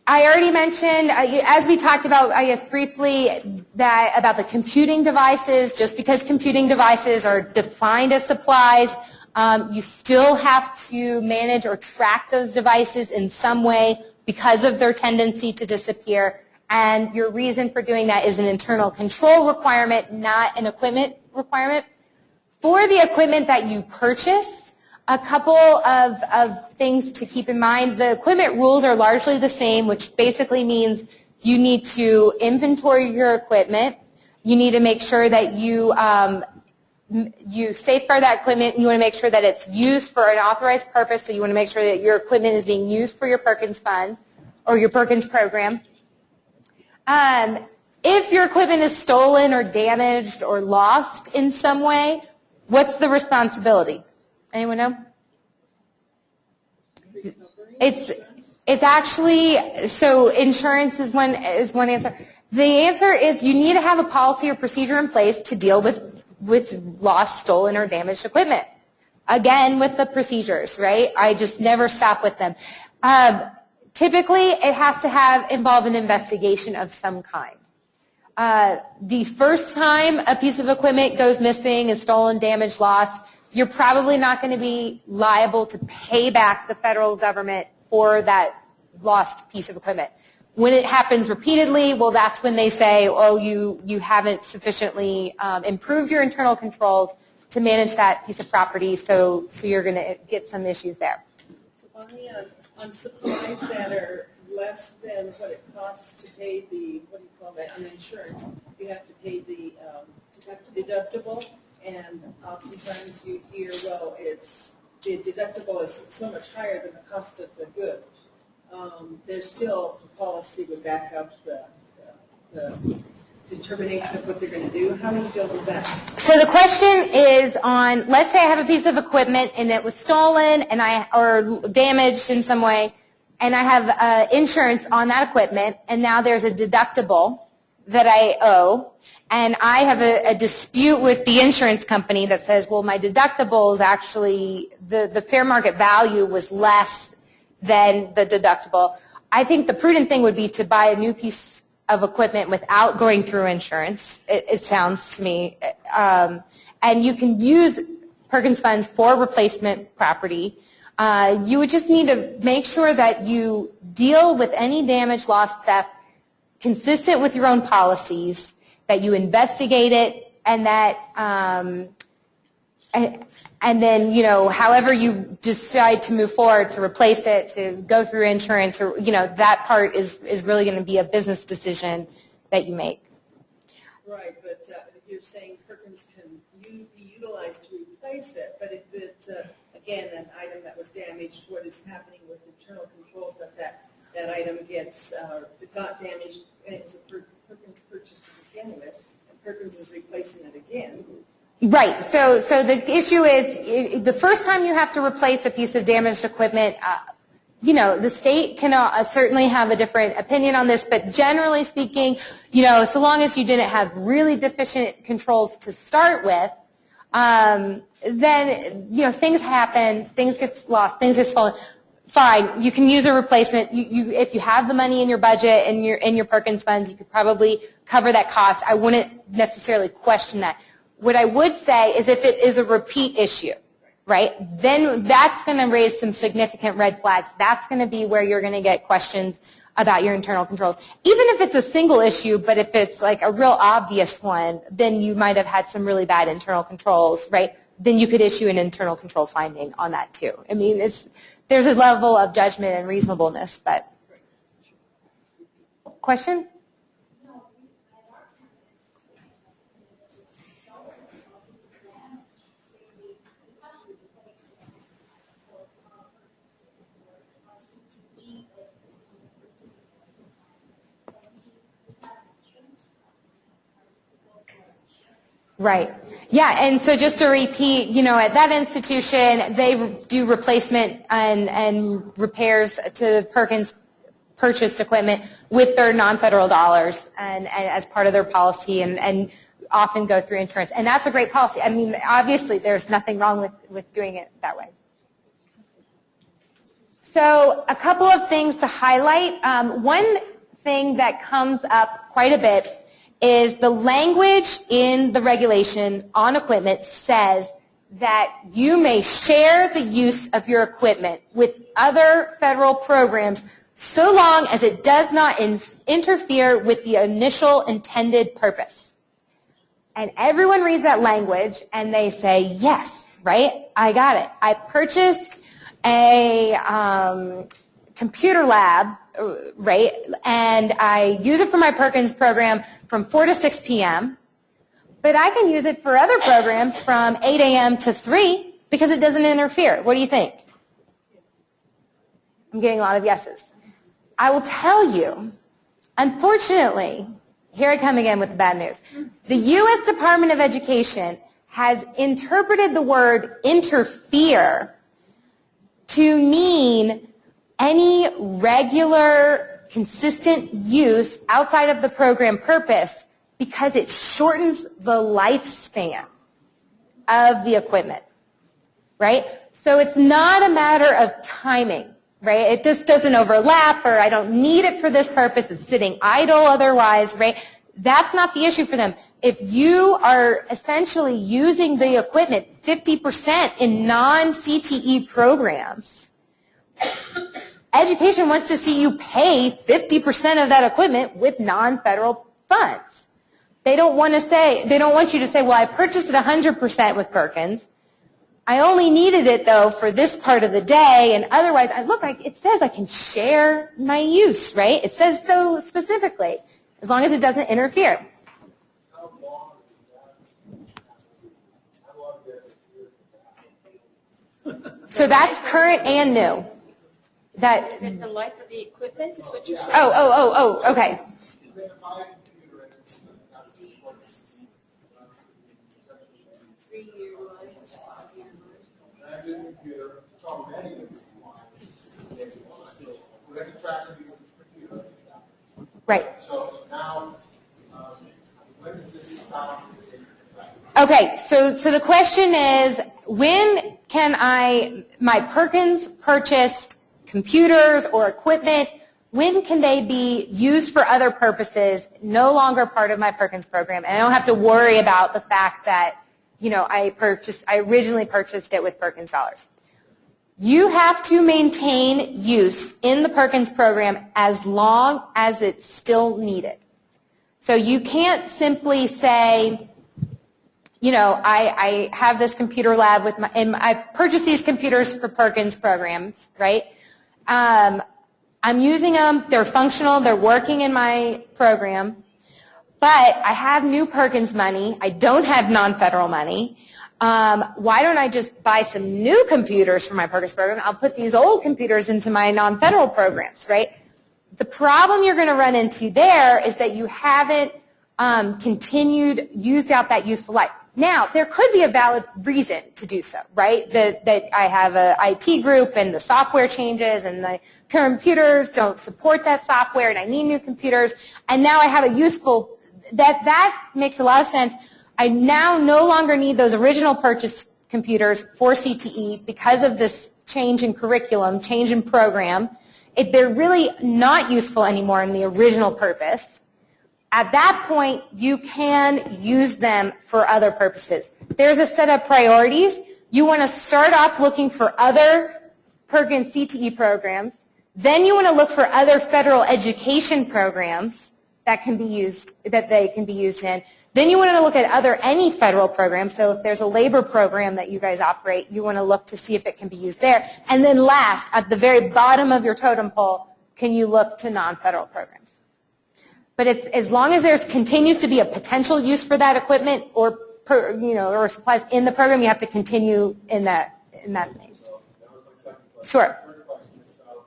I already mentioned, as we talked about, I guess briefly, that about the computing devices. Just because computing devices are defined as supplies, you still have to manage or track those devices in some way because of their tendency to disappear. And your reason for doing that is an internal control requirement, not an equipment requirement. For the equipment that you purchase, a couple of things to keep in mind. The equipment rules are largely the same, which basically means you need to inventory your equipment. You need to make sure that you safeguard that equipment. You want to make sure that it's used for an authorized purpose, so you want to make sure that your equipment is being used for your Perkins funds or your Perkins program. If your equipment is stolen or damaged or lost in some way, what's the responsibility? Anyone know? It's actually, so insurance is one answer. The answer is you need to have a policy or procedure in place to deal with lost, stolen, or damaged equipment. Again, with the procedures, right? I just never stop with them. Typically, it has to involve an investigation of some kind. The first time a piece of equipment goes missing, is stolen, damaged, lost, you're probably not going to be liable to pay back the federal government for that lost piece of equipment. When it happens repeatedly, well, that's when they say, oh, you haven't sufficiently improved your internal controls to manage that piece of property, so you're going to get some issues there. So on supplies that are less than what it costs to pay the, what do you call that, on insurance, you have to pay the deductible, and oftentimes you hear, well, the deductible is so much higher than the cost of the good. There's still policy would back up the determination of what they're going to do. How do you deal with that? So the question is on, let's say I have a piece of equipment and it was stolen or damaged in some way, and I have insurance on that equipment, and now there's a deductible that I owe, and I have a dispute with the insurance company that says, well, my deductible is actually, the fair market value was less than the deductible. I think the prudent thing would be to buy a new piece of equipment without going through insurance, it sounds to me. And you can use Perkins funds for replacement property. You would just need to make sure that you deal with any damage, loss, theft consistent with your own policies, that you investigate it, and that and then, you know, however you decide to move forward, to replace it, to go through insurance, or, you know, that part is really going to be a business decision that you make. Right, but you're saying Perkins can be utilized to replace it, but if it's, again, an item that was damaged, what is happening with internal controls that item gets got damaged, and it was a Perkins purchase to begin with, and Perkins is replacing it again. Right. So the issue is the first time you have to replace a piece of damaged equipment, you know, the state can certainly have a different opinion on this, but generally speaking, you know, so long as you didn't have really deficient controls to start with, then, you know, things happen, things get lost, things get stolen. Fine, you can use a replacement. If you have the money in your budget and in your Perkins funds, you could probably cover that cost. I wouldn't necessarily question that. What I would say is if it is a repeat issue, right, then that's going to raise some significant red flags. That's going to be where you're going to get questions about your internal controls. Even if it's a single issue, but if it's like a real obvious one, then you might have had some really bad internal controls, right? Then you could issue an internal control finding on that too. I mean, there's a level of judgment and reasonableness, but. Question? Right. Yeah, and so just to repeat, you know, at that institution, they do replacement and repairs to Perkins purchased equipment with their non-federal dollars and as part of their policy and often go through insurance. And that's a great policy. I mean, obviously, there's nothing wrong with doing it that way. So a couple of things to highlight. One thing that comes up quite a bit is the language in the regulation on equipment says that you may share the use of your equipment with other federal programs so long as it does not interfere with the initial intended purpose. And everyone reads that language and they say, yes, right? I got it. I purchased a computer lab, right? And I use it for my Perkins program from 4 to 6 p.m., but I can use it for other programs from 8 a.m. to 3 because it doesn't interfere. What do you think? I'm getting a lot of yeses. I will tell you, unfortunately, here I come again with the bad news. The U.S. Department of Education has interpreted the word interfere to mean any regular, consistent use outside of the program purpose because it shortens the lifespan of the equipment, right? So it's not a matter of timing, right? It just doesn't overlap, or I don't need it for this purpose. It's sitting idle otherwise, right? That's not the issue for them. If you are essentially using the equipment 50% in non-CTE programs, education wants to see you pay 50% of that equipment with non-federal funds. They don't want you to say, well, I purchased it 100% with Perkins. I only needed it, though, for this part of the day, and otherwise, it says I can share my use, right? It says so specifically, as long as it doesn't interfere. So that's current and new. Is it the life of the equipment is what you're saying? Oh, okay. Right. So now, when does this stop? Okay, so the question is, when can my Perkins purchased computers or equipment, when can they be used for other purposes, no longer part of my Perkins program, and I don't have to worry about the fact that, I originally purchased it with Perkins dollars. You have to maintain use in the Perkins program as long as it's still needed. So you can't simply say, I have this computer lab and I purchased these computers for Perkins programs, right? I'm using them, they're functional, they're working in my program, but I have new Perkins money, I don't have non-federal money. Why don't I just buy some new computers for my Perkins program? I'll put these old computers into my non-federal programs, right? The problem you're going to run into there is that you haven't used out that useful life. Now, there could be a valid reason to do so, right? That I have an IT group and the software changes and the computers don't support that software and I need new computers, and now I have a useful, that makes a lot of sense. I now no longer need those original purchase computers for CTE because of this change in curriculum, change in program. They're really not useful anymore in the original purpose. At that point, you can use them for other purposes. There's a set of priorities. You want to start off looking for other Perkins CTE programs. Then you want to look for other federal education programs that they can be used in. Then you want to look at any federal program. So if there's a labor program that you guys operate, you want to look to see if it can be used there. And then last, at the very bottom of your totem pole, can you look to non-federal programs? But as long as there continues to be a potential use for that equipment or supplies in the program, you have to continue in that thing. So that was my second question. Sure. Third question is, so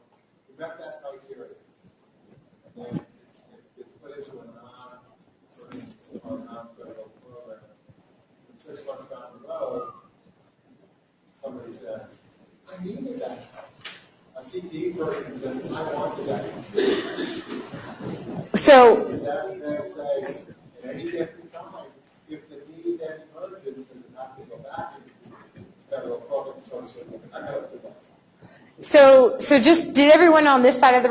you met that criteria, and then it's put into a non-federal program. And 6 months down the road, somebody says, I needed that. A CTE person says, I wanted that. So, Is that then say, at any given time, if the need then emerges, does it have to go back to federal program, so to speak? I know what that's. So So just, did everyone on this side of the